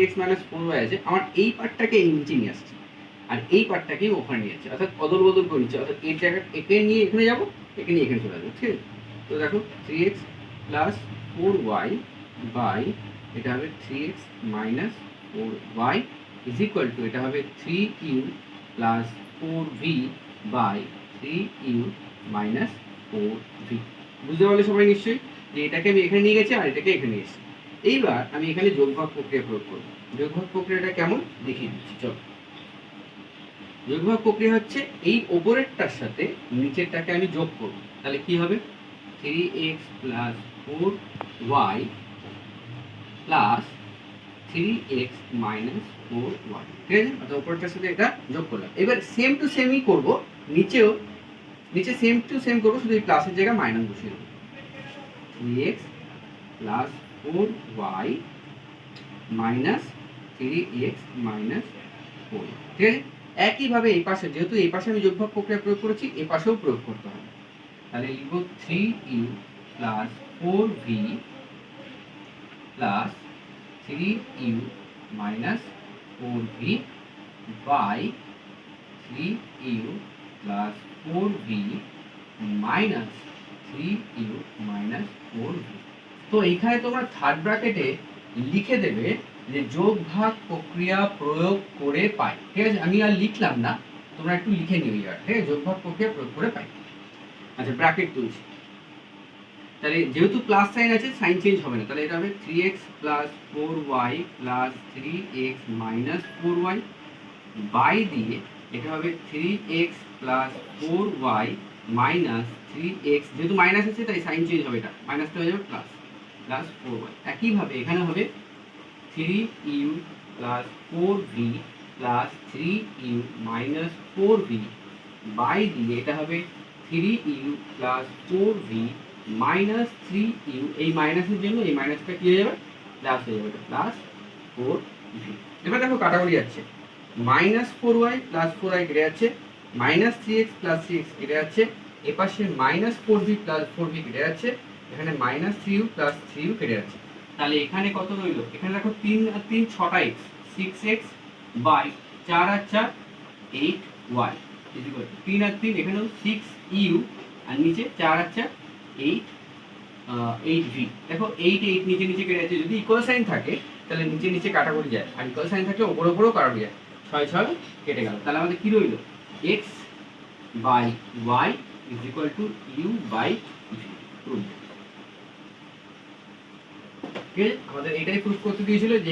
X minus 4y আছে, আমার এই পার্টটাকে এই নিচে নিয়ে আসছি আর এই পার্টটাকে ওখানে নিয়ে যাচ্ছে, অর্থাৎ অদল বদল করে নিচ্ছে, অর্থাৎ এই জায়গা একে নিয়ে এখানে যাবো, একে নিয়ে এখানে চলে যাবো, ঠিক আছে? তো দেখো 3x প্লাস 4y বাই এটা হবে 3x minus 4y is equal two এটা হবে 3u plus 4v by 3u minus 4v। বুঝতে পারলে সবাই নিশ্চয়ই যে এটাকে আমি এখানে নিয়ে গেছি আর এটাকে এখানে নিয়ে এসেছি। এইবার আমি এখানে যোগভাগ প্রক্রিয়া প্রয়োগ করব। যোগভাগ প্রক্রিয়াটা কেমন দেখিয়ে দিচ্ছি, চলো। যোগভাগ প্রক্রিয়া হচ্ছে এই ওপরেরটার সাথে নিচেরটাকে আমি যোগ করব, তাহলে কি হবে 3x plus 4y plus 3x minus 4y, ঠিক আছে? অর্থাৎ ওপরেরটার সাথে এটা যোগ করলাম। এবার সেম টু সেমই করব নিচেও, নিচে সেম টু সেম করবো, শুধু এই প্লাসের জায়গায় মাইনাস বসিয়ে দেবো। 3x plus 4y minus 3x minus 4, ঠিক আছে? একইভাবে এই পাশে, যেহেতু এই পাশে আমি যোগভাগ প্রক্রিয়া প্রয়োগ করেছি, এই পাশেও প্রয়োগ করতে হবে। তাহলে লিখব 3u plus 4v plus 3u minus 4v by 3u plus 4v minus 3u minus 4v। তো এইখানে তোমরা থার্ড ব্র্যাকেটে লিখে দেবে যে যোগ ভাগ প্রক্রিয়া প্রয়োগ করে পাই, ঠিক আছে? আমি আর লিখলাম না, তোমরা একটু লিখে নিও ইয়ার, ঠিক আছে? যোগ ভাগ প্রক্রিয়া প্রয়োগ করে পাই। আচ্ছা, ব্র্যাকেট তুলছি। তাহলে যেহেতু প্লাস সাইন আছে, সাইন চেঞ্জ হবে না, তাহলে এটা হবে 3x plus 4y plus 3x minus 4y by দিয়ে এটা হবে 3x plus 4y minus 3x, যেহেতু মাইনাস আছে তাই সাইন চেঞ্জ হবে, এটা মাইনাসটা হয়ে যাবে প্লাস, প্লাস 4y। একইভাবে এখানে হবে 3u plus 4v plus 3u minus 4v by দিয়ে এটা হবে 3u plus 4v minus 3u, এই মাইনাসের জন্য এই মাইনাসটা কি হয়ে যাবে, প্লাস হয়ে যাবে, প্লাস 4v। এবার দেখো কাটাকুটি যাচ্ছে, মাইনাস 4y প্লাস 4y কেটে যাচ্ছে, মাইনাস 3x প্লাস 3x কেটে যাচ্ছে, এপাশে মাইনাস 4v প্লাস 4v কেটে যাচ্ছে, এখানে মাইনাস 3u প্লাস 3u কেটে যাচ্ছে। তাহলে এখানে কত রইল? এখানে দেখো 3 আর 3 6টা x, 6x বাই 4 আর 4 8y ইজ ইকুয়াল টু 3 আর 3 এখানেও 6u আর নিচে 4 আর 4 8v। দেখো 8 8 নিচে নিচে কেটে যাচ্ছে, যদি ইকুয়াল সাইন থাকে তাহলে নিচে নিচে কাটাকুটি যায়, আর ইকুয়াল সাইন থাকলে উপরে উপরেও কাটাকুটি যায়। 6 6 কেটে গেল, তাহলে আমাদের কি রইল? x by y is equal to u by v। ঠিক আছে, আমাদের এটাই প্রুফ করতে দিয়েছিল যে